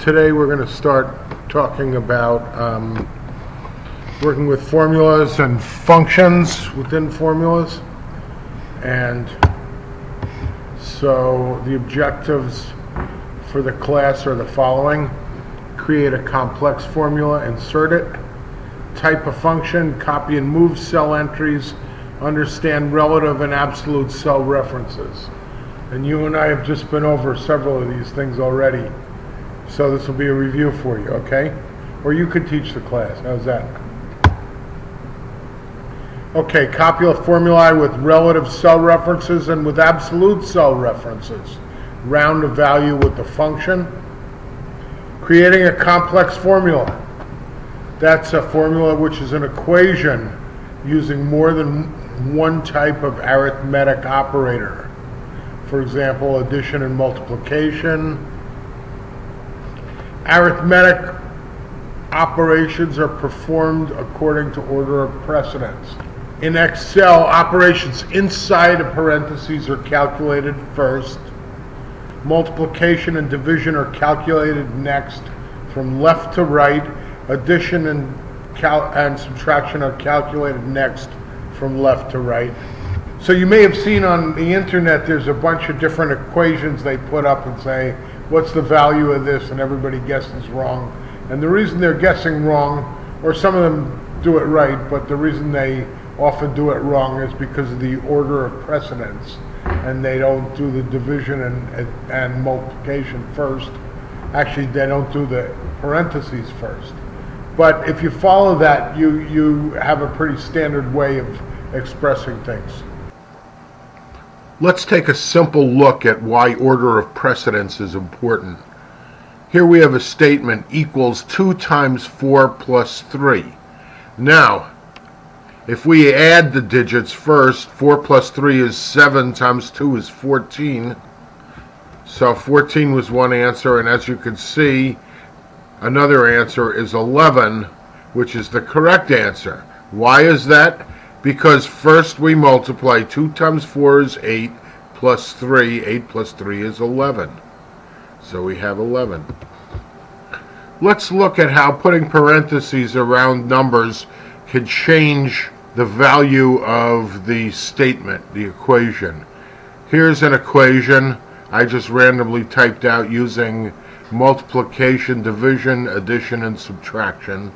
today we're going to start talking about working with formulas and functions within formulas. And so the objectives for the class are the following: create a complex formula, insert it, type a function, copy and move cell entries, understand relative and absolute cell references. And you and I have just been over several of these things already. So this will be a review for you, okay? Or you could teach the class. How's that? Okay, copy a formula with relative cell references and with absolute cell references. Round a value with the function. Creating a complex formula. That's a formula which is an equation using more than one type of arithmetic operator. For example, addition and multiplication. Arithmetic operations are performed according to order of precedence. In Excel, operations inside of parentheses are calculated first. Multiplication and division are calculated next from left to right. Addition and subtraction are calculated next from left to right. So you may have seen on the internet there's a bunch of different equations they put up and say, what's the value of this? And everybody guesses wrong. And the reason they're guessing wrong, or some of them do it right, but the reason they often do it wrong is because of the order of precedence. And they don't do the division and multiplication first. Actually, they don't do the parentheses first. But if you follow that, you have a pretty standard way of expressing things. Let's take a simple look at why order of precedence is important. Here we have a statement equals 2 times 4 plus 3. Now, if we add the digits first, 4 plus 3 is 7 times 2 is 14. So 14 was one answer, and as you can see, another answer is 11, which is the correct answer. Why is that? Because first we multiply 2 times 4 is 8, plus 3, 8 plus 3 is 11. So we have 11. Let's look at how putting parentheses around numbers can change the value of the statement, the equation. Here's an equation I just randomly typed out using multiplication, division, addition, and subtraction.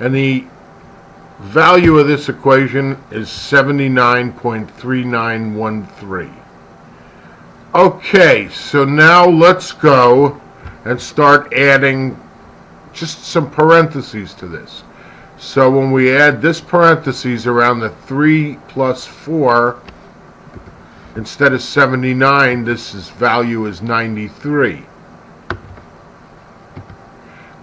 And the value of this equation is 79.3913. Okay, so now let's go and start adding just some parentheses to this. So when we add this parentheses around the 3 plus 4, instead of 79, this value is 93.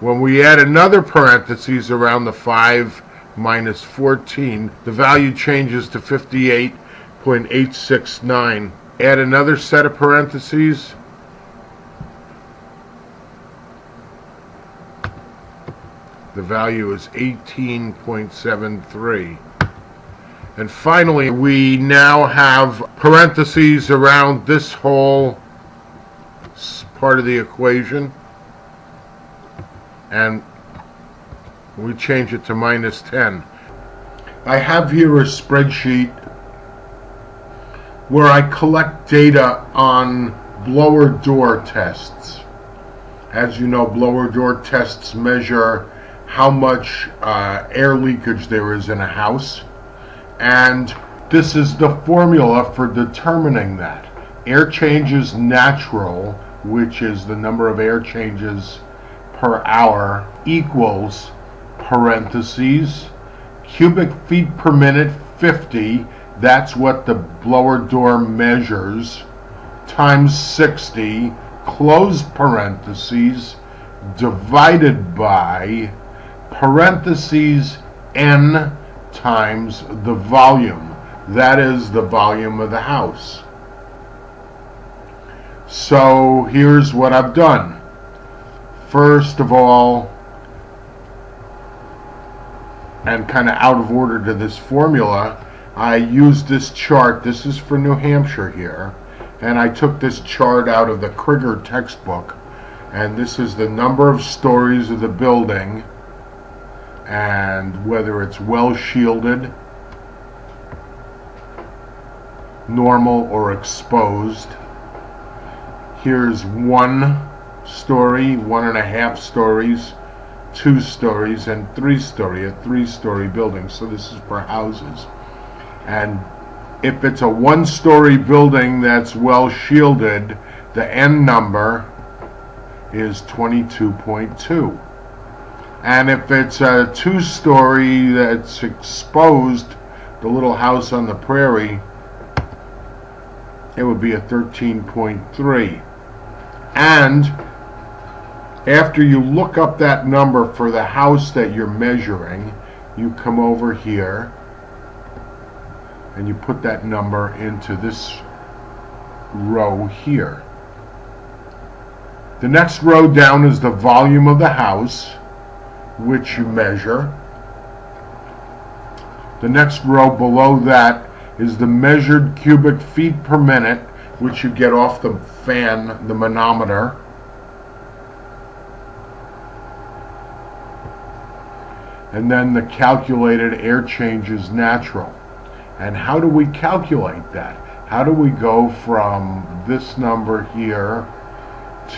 When we add another parentheses around the 5 minus 14, the value changes to 58.869. Add another set of parentheses. The value is 18.73. And finally, we now have parentheses around this whole part of the equation. And we change it to minus 10. I have here a spreadsheet where I collect data on blower door tests. As you know, blower door tests measure how much air leakage there is in a house. And this is the formula for determining that. Air changes natural, which is the number of air changes per hour, equals parentheses cubic feet per minute 50, that's what the blower door measures, times 60, close parentheses, divided by parentheses n times the volume. That is the volume of the house. So here's what I've done. First of all, and kind of out of order to this formula, I used this chart. This is for New Hampshire here, and I took this chart out of the Krieger textbook, and this is the number of stories of the building and whether it's well shielded, normal, or exposed. Here's 1 story, 1.5 stories, 2 stories, and 3 story, a 3-story building. So this is for houses. And if it's a 1-story building that's well shielded, the N number is 22.2. And if it's a 2-story that's exposed, the little house on the prairie, it would be a 13.3. And after you look up that number for the house that you're measuring, you come over here and you put that number into this row here. The next row down is the volume of the house, which you measure. The next row below that is the measured cubic feet per minute, which you get off the fan, the manometer. And then the calculated air change is natural. And how do we calculate that? How do we go from this number here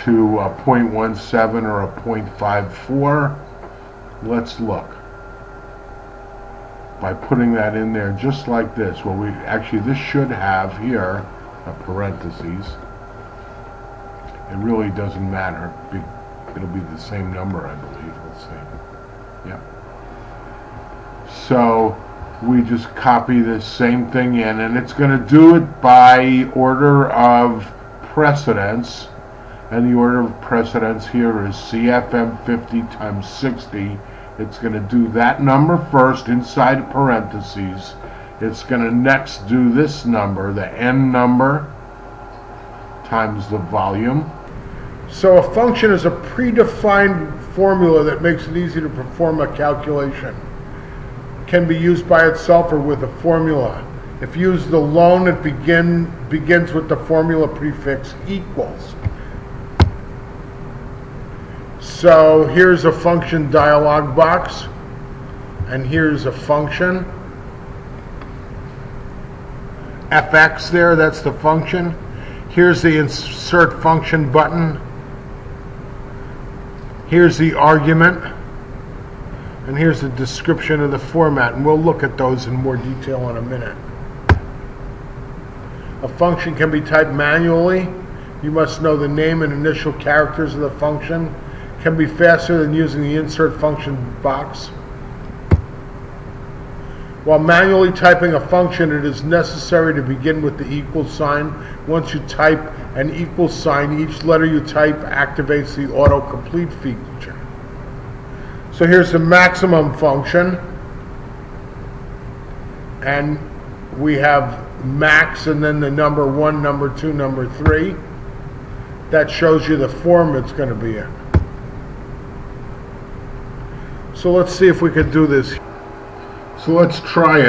to a 0.17 or a 0.54? Let's look. By putting that in there just like this. Well, this should have here a parentheses. It really doesn't matter. It'll be the same number, I believe. Let's see. Yeah. So we just copy this same thing in, and it's going to do it by order of precedence. And the order of precedence here is CFM 50 times 60. It's going to do that number first inside parentheses. It's going to next do this number, the N number, times the volume. So a function is a predefined formula that makes it easy to perform a calculation. It can be used by itself or with a formula. If used alone, it begins with the formula prefix equals. So here's a function dialog box, and here's a function. fx there, that's the function. Here's the insert function button. Here's the argument. And here's the description of the format, and we'll look at those in more detail in a minute. A function can be typed manually. You must know the name and initial characters of the function. Can be faster than using the insert function box. While manually typing a function, it is necessary to begin with the equal sign. Once you type an equal sign, each letter you type activates the autocomplete feature. So here's the maximum function, and we have max and then the number 1, number 2, number 3. That shows you the form it's going to be in. So let's see if we could do this. So let's try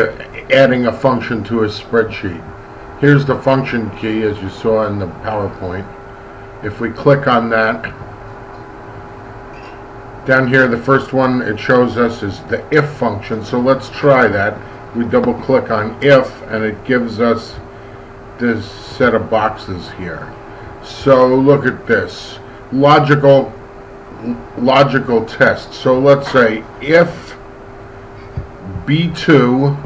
adding a function to a spreadsheet. Here's the function key, as you saw in the PowerPoint. If we click on that, down here the first one it shows us is the if function. So let's try that. We double click on if, and it gives us this set of boxes here. So look at this. Logical test. So let's say if B2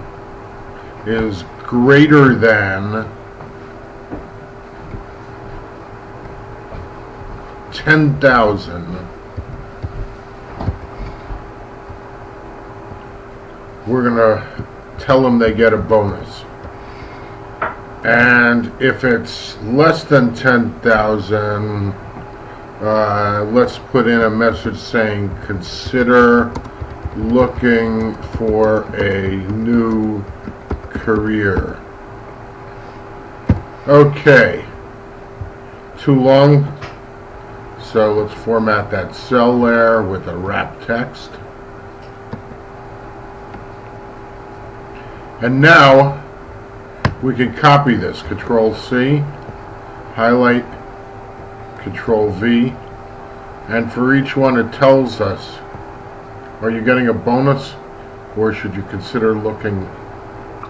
is greater than 10,000, we're going to tell them they get a bonus. And if it's less than 10,000, let's put in a message saying consider looking for a new career. Okay, too long, so let's format that cell there with a wrap text. And now we can copy this. Control C, highlight, Control V, And for each one it tells us, are you getting a bonus, or should you consider looking,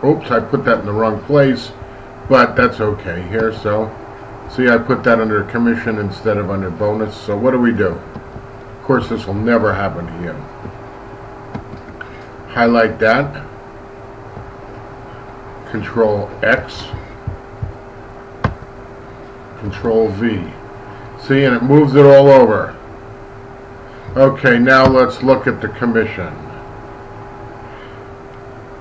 oops, I put that in the wrong place, but that's okay here. So see, I put that under commission instead of under bonus. So what do? Of course, this will never happen to you. Highlight that, Control X, Control V. See, and it moves it all over. Okay, now let's look at the commission.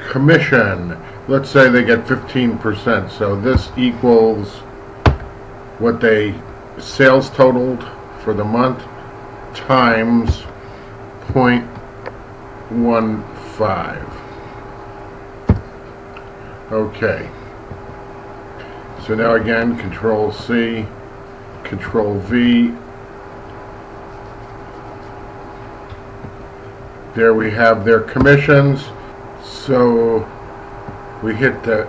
Commission, let's say they get 15%, so this equals what they sales totaled for the month times 0.15. Okay, so now again, Control C, Control V. There we have their commissions. So we hit the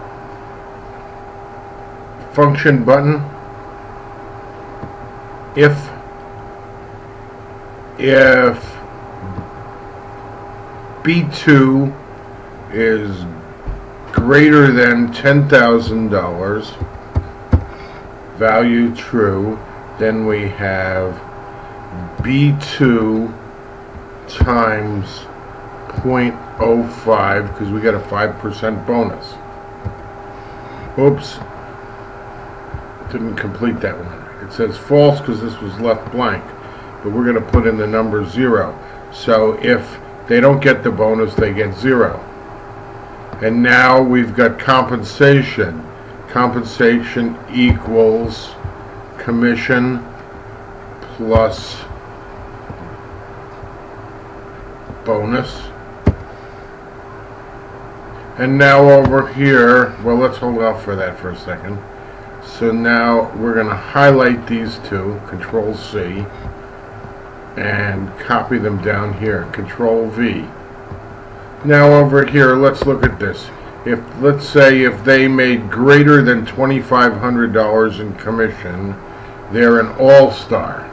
function button. If B2 is greater than $10,000, value true, then we have B2 times 0.05, because we get a 5% bonus. Oops, didn't complete that one. It says false because this was left blank, but we're going to put in the number 0. So if they don't get the bonus, they get 0. And now we've got compensation. Compensation equals commission plus bonus. And now over here, well, let's hold off for that for a second. So now we're going to highlight these two, Control C, and copy them down here, Control V. Now over here, let's look at this. Let's say if they made greater than $2,500 in commission, they're an all-star.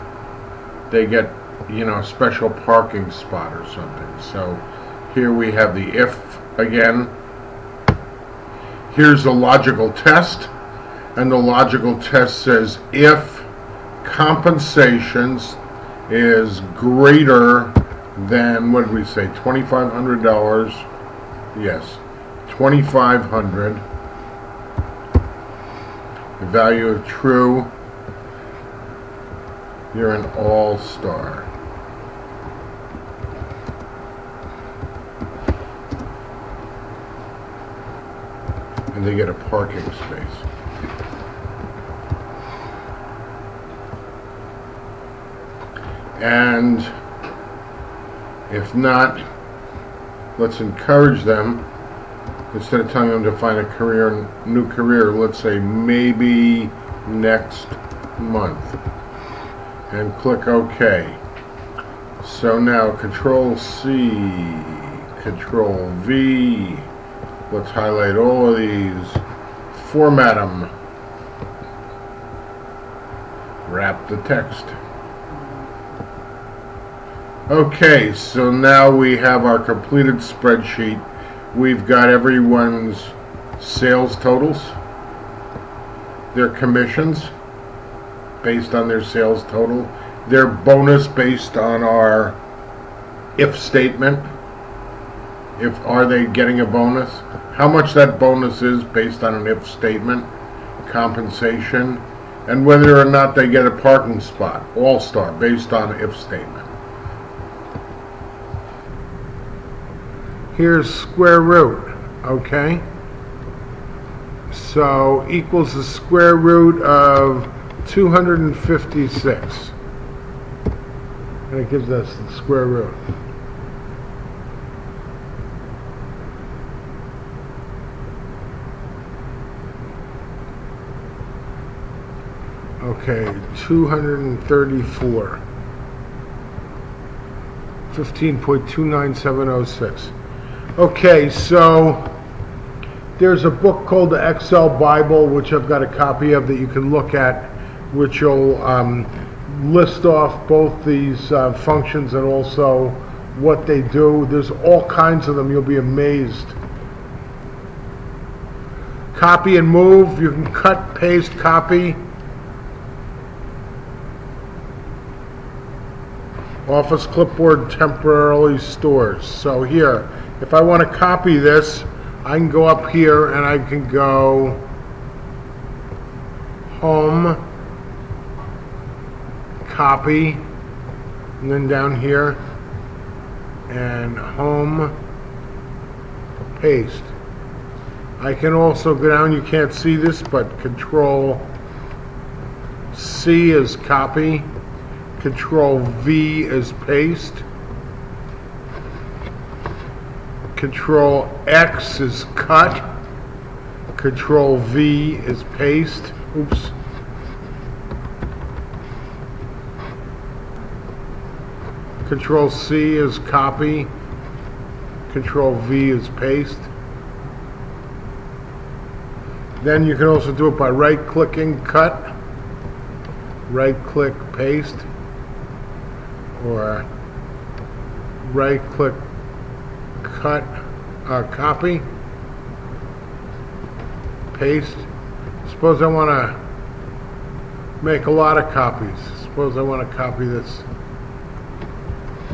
They get, a special parking spot or something. So here we have the if again. Here's the logical test, and the logical test says if compensations is greater than, what did we say, $2,500? Yes, $2,500. The value of true, you're an all-star. And they get a parking space. And if not, let's encourage them. Instead of telling them to find a new career, let's say maybe next month. And click OK. So now Control C, Control V. Let's highlight all of these, format them, wrap the text. Okay, so now we have our completed spreadsheet. We've got everyone's sales totals, their commissions based on their sales total, their bonus based on our if statement. Are they getting a bonus? How much that bonus is based on an if statement, compensation, and whether or not they get a parking spot, all-star, based on if statement. Here's square root, okay? So equals the square root of 256. And it gives us the square root. Okay, 234. 15.29706. Okay, so there's a book called the Excel Bible, which I've got a copy of that you can look at, which will list off both these functions and also what they do. There's all kinds of them. You'll be amazed. Copy and move. You can cut, paste, copy. Office clipboard temporarily stores. So here, if I want to copy this, I can go up here and I can go home, copy, and then down here, and home, paste. I can also go down, you can't see this, but Control C is copy, Control V is paste, Control X is cut, Control V is paste. Oops. Control C is copy, Control V is paste. Then you can also do it by right-clicking, cut, right-click, paste, or right-click, cut, copy, paste. Suppose I want to make a lot of copies. Suppose I want to copy this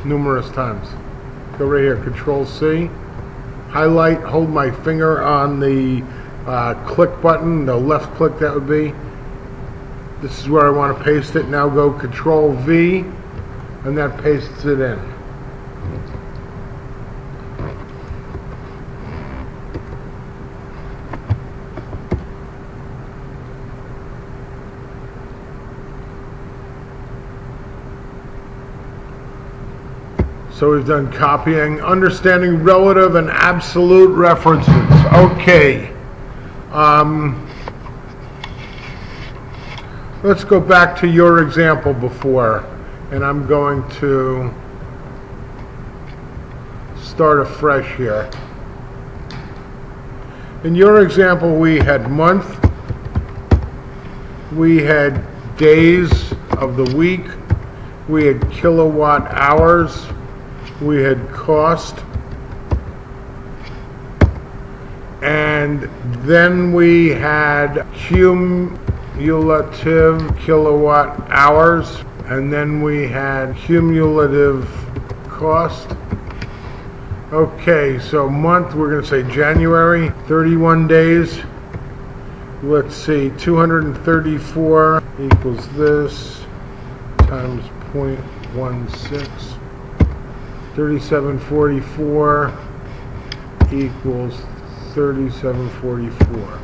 numerous times. Go right here, Control C, highlight, hold my finger on the click button, the left click that would be. This is where I want to paste it. Now go Control V, and that pastes it in. So we've done copying, understanding relative and absolute references. Okay. Let's go back to your example before, and I'm going to start afresh here. In your example, we had month, we had days of the week, we had kilowatt hours, we had cost, and then we had cumulative kilowatt hours, and then we had cumulative cost. Okay, so month, we're going to say January, 31 days. Let's see, 234 equals this times 0.16. 3744 equals 3744.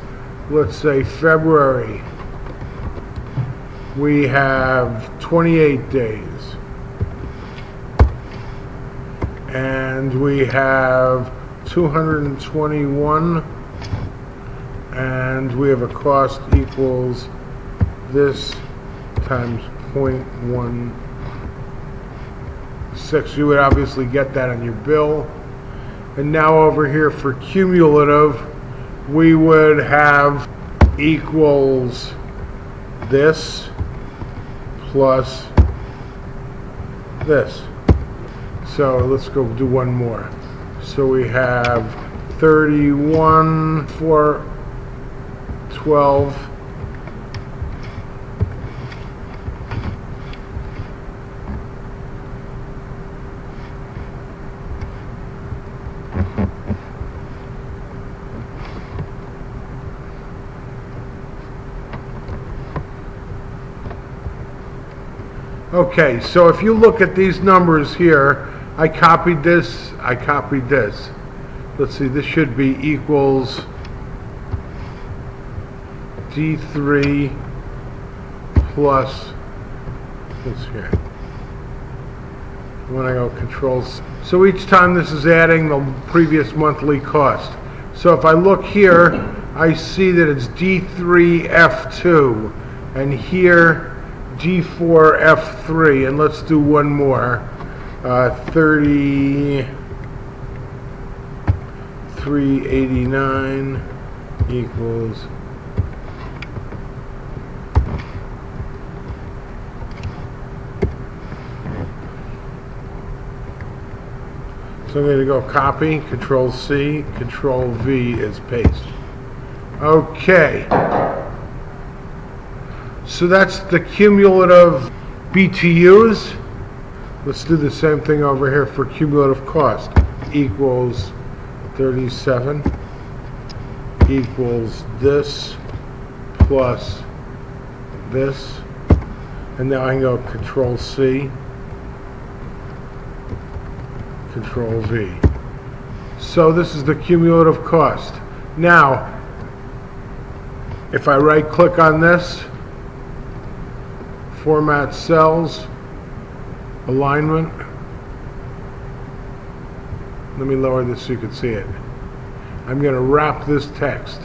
Let's say February. We have 28 days. And we have 221. And we have a cost equals this times 0.16. You would obviously get that on your bill. And now over here for cumulative, we would have equals this plus this. So let's go do one more. So we have 31, 4, 12, okay, so if you look at these numbers here, I copied this, I copied this. Let's see, this should be equals D3 plus, let's see here. When I go controls, so each time this is adding the previous monthly cost. So if I look here, I see that it's D3F2, and here D4F3, and let's do one more. 3389 equals . So I'm going to go copy, Control C, Control V is paste. Okay. So that's the cumulative BTUs. Let's do the same thing over here for cumulative cost. Equals 37 equals this plus this. And now I can go Control C, Control V. So this is the cumulative cost. Now, if I right click on this, format cells, alignment. Let me lower this so you can see it. I'm going to wrap this text.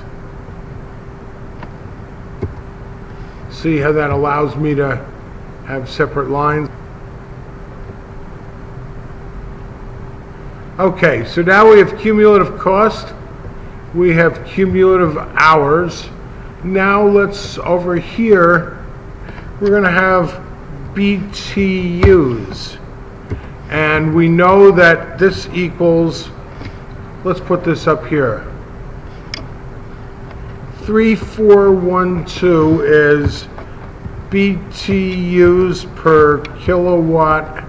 See how that allows me to have separate lines? Okay, so now we have cumulative cost. We have cumulative hours. Now let's, over here, we're going to have BTUs. And we know that this equals, let's put this up here. 3412 is BTUs per kilowatt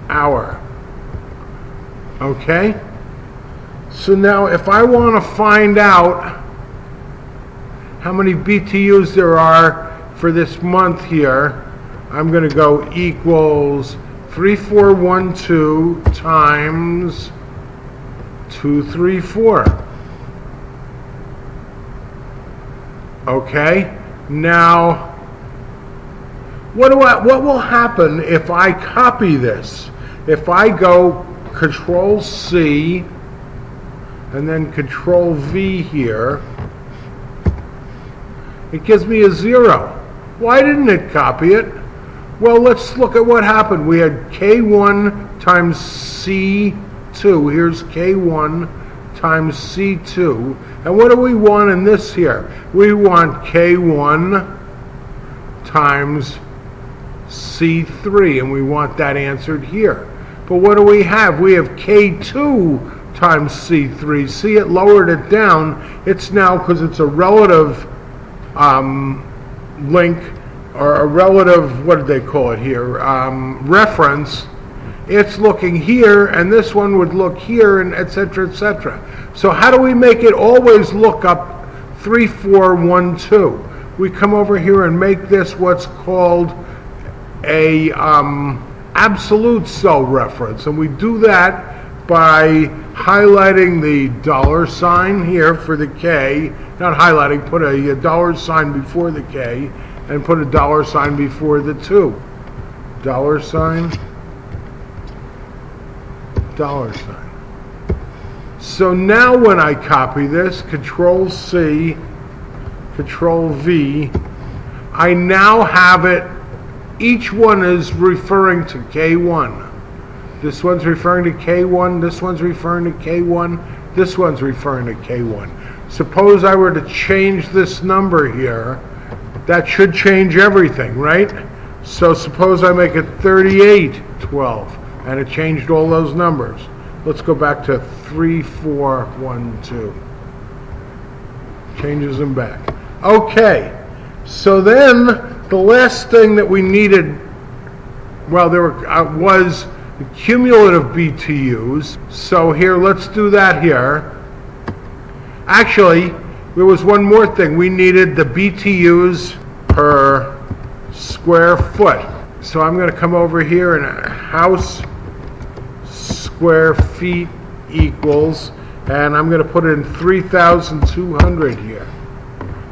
hour. Okay? So now if I want to find out how many BTUs there are for this month here, I'm going to go equals 3412 times 234. Okay? Now, what will happen if I copy this? If I go Control C and then Control V here, it gives me a 0. Why didn't it copy it? Well, let's look at what happened. We had K1 times C2. Here's K1 times C2. And what do we want in this here? We want K1 times C3, and we want that answered here. But what do we have? We have K2 times C3. See, it lowered it down. It's now, because it's a relative link, or a relative, what did they call it here, reference, it's looking here, and this one would look here, and et cetera, et cetera. So how do we make it always look up 3412? We come over here and make this what's called a absolute cell reference, and we do that by highlighting the $ here for the K, not highlighting, put a $ before the K, and put a $ before the 2. $, $. So now when I copy this, Control C, Control V, I now have it, each one is referring to K1. This one's referring to K1, this one's referring to K1, this one's referring to K1. Suppose I were to change this number here, that should change everything, right? So suppose I make it 3812, and it changed all those numbers. Let's go back to 3412. Changes them back. Okay, so then the last thing that we needed, well, there was the cumulative BTUs. So here, let's do that here. Actually, there was one more thing. We needed the BTUs per square foot. So I'm going to come over here and house square feet equals, and I'm going to put in 3,200 here.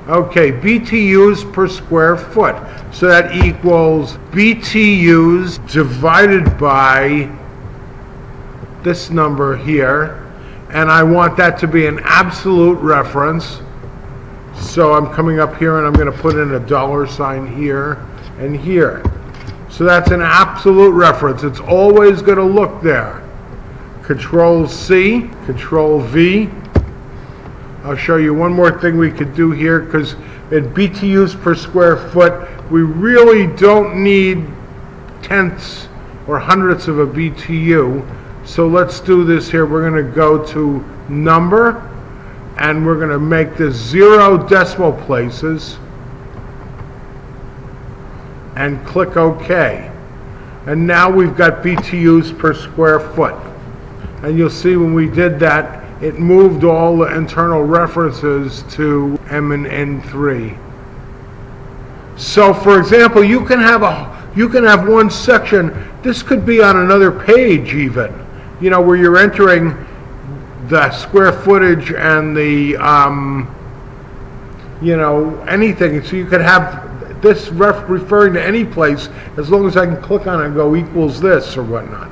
Okay, BTUs per square foot. So that equals BTUs divided by this number here, and I want that to be an absolute reference. So I'm coming up here and I'm going to put in a $ here and here. So that's an absolute reference. It's always going to look there. Control C, Control V. I'll show you one more thing we could do here, because in BTUs per square foot, we really don't need tenths or hundredths of a BTU. So let's do this here. We're going to go to number, and we're going to make this 0 decimal places, and click OK. And now we've got BTUs per square foot. And you'll see when we did that, it moved all the internal references to M and N3. So for example, you can have one section, this could be on another page even, you know, where you're entering the square footage and the, you know, anything. So you could have this referring to any place as long as I can click on it and go equals this or whatnot.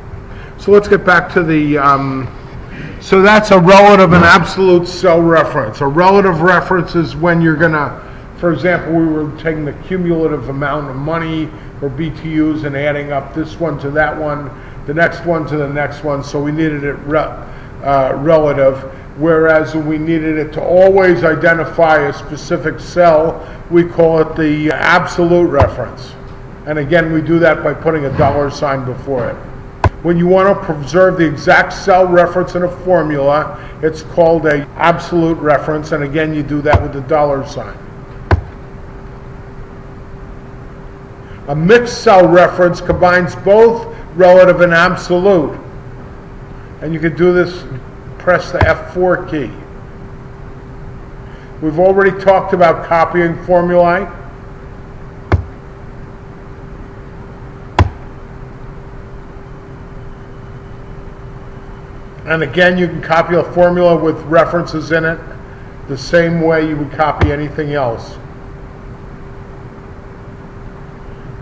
So let's get back to the, so that's a relative and absolute cell reference. A relative reference is when you're going to, for example, we were taking the cumulative amount of money or BTUs and adding up this one to that one, the next one to the next one, so we needed it relative. Whereas when we needed it to always identify a specific cell, we call it the absolute reference. And again, we do that by putting a $sign before it. When you want to preserve the exact cell reference in a formula, it's called an absolute reference, and again, you do that with the $sign. A mixed cell reference combines both relative and absolute. And you can do this, press the F4 key. We've already talked about copying formulae. And again, you can copy a formula with references in it the same way you would copy anything else.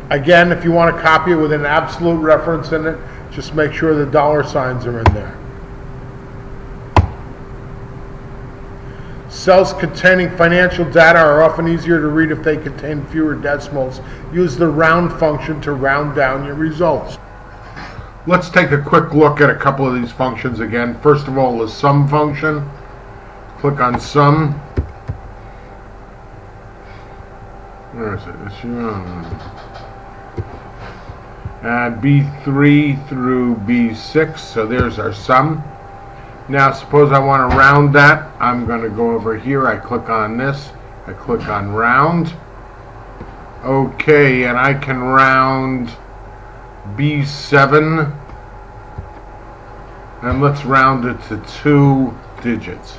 Again, if you want to copy it with an absolute reference in it, just make sure the $signs are in there. Cells containing financial data are often easier to read if they contain fewer decimals. Use the round function to round down your results. Let's take a quick look at a couple of these functions again. First of all, the sum function. Click on sum. Where is it? And B3 through B6, so there's our sum. Now suppose I want to round that. I'm going to go over here, I click on this, I click on round. Okay, and I can round B7, and let's round it to 2 digits.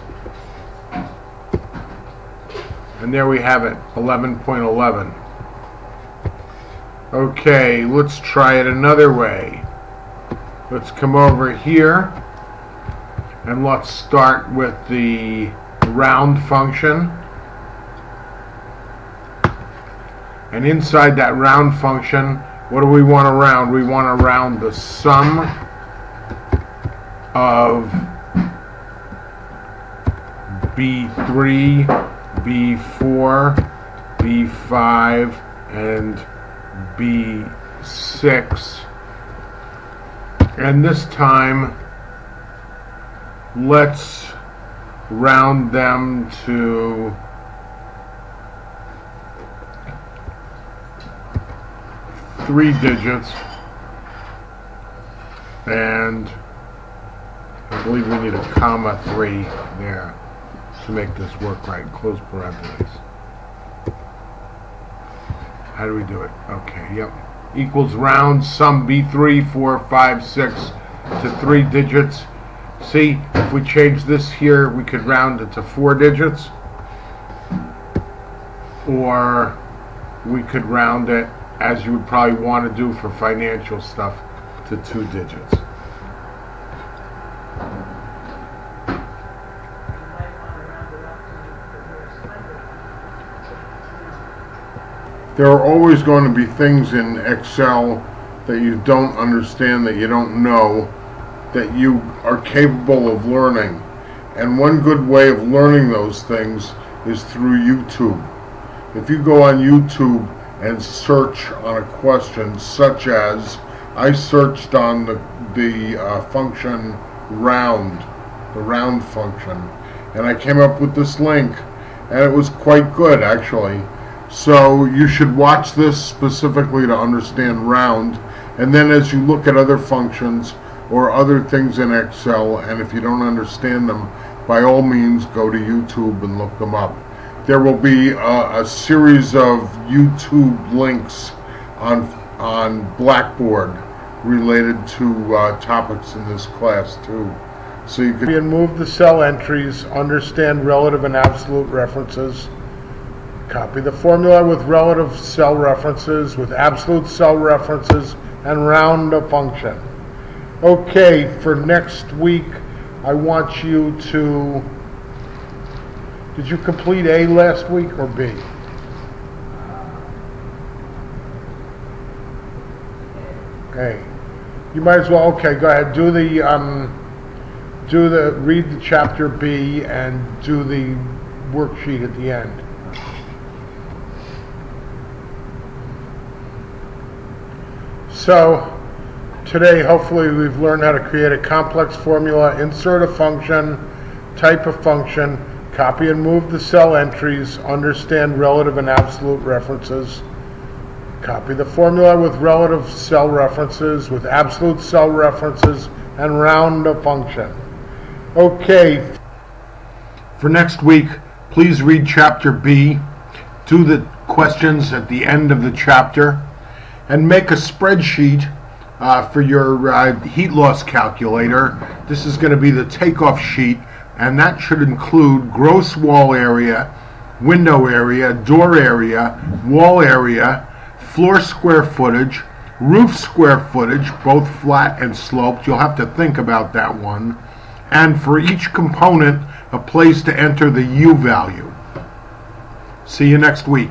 And there we have it, 11.11. Okay, let's try it another way. Let's come over here and let's start with the round function. And inside that round function, what do we want to round? We want to round the sum of B3, B4, B5, and B6. And this time, let's round them to 3 digits, and I believe we need a comma 3 there to make this work right. Close parentheses. How do we do it? Okay, yep. Equals round sum B3, 4, 5, 6 to 3 digits. See, if we change this here, we could round it to 4 digits. Or we could round it, as you would probably want to do for financial stuff, to 2 digits. There are always going to be things in Excel that you don't understand, that you don't know, that you are capable of learning. And one good way of learning those things is through YouTube. If you go on YouTube and search on a question such as, I searched on the function round, the round function, and I came up with this link, and it was quite good actually. So you should watch this specifically to understand round, and then as you look at other functions or other things in Excel, and if you don't understand them, by all means go to YouTube and look them up. There will be a series of YouTube links on Blackboard related to topics in this class too. So you can move the cell entries, understand relative and absolute references, copy the formula with relative cell references, with absolute cell references, and round a function. Okay, for next week, I want you to, did you complete A last week or B? A. You might as well, okay, go ahead, read the chapter B and do the worksheet at the end. So, today hopefully we've learned how to create a complex formula, insert a function, type a function, copy and move the cell entries, understand relative and absolute references, copy the formula with relative cell references, with absolute cell references, and round a function. Okay, for next week, please read chapter B, do the questions at the end of the chapter, and make a spreadsheet for your heat loss calculator. This is going to be the takeoff sheet, and that should include gross wall area, window area, door area, wall area, floor square footage, roof square footage, both flat and sloped. You'll have to think about that one. And for each component, a place to enter the U value. See you next week.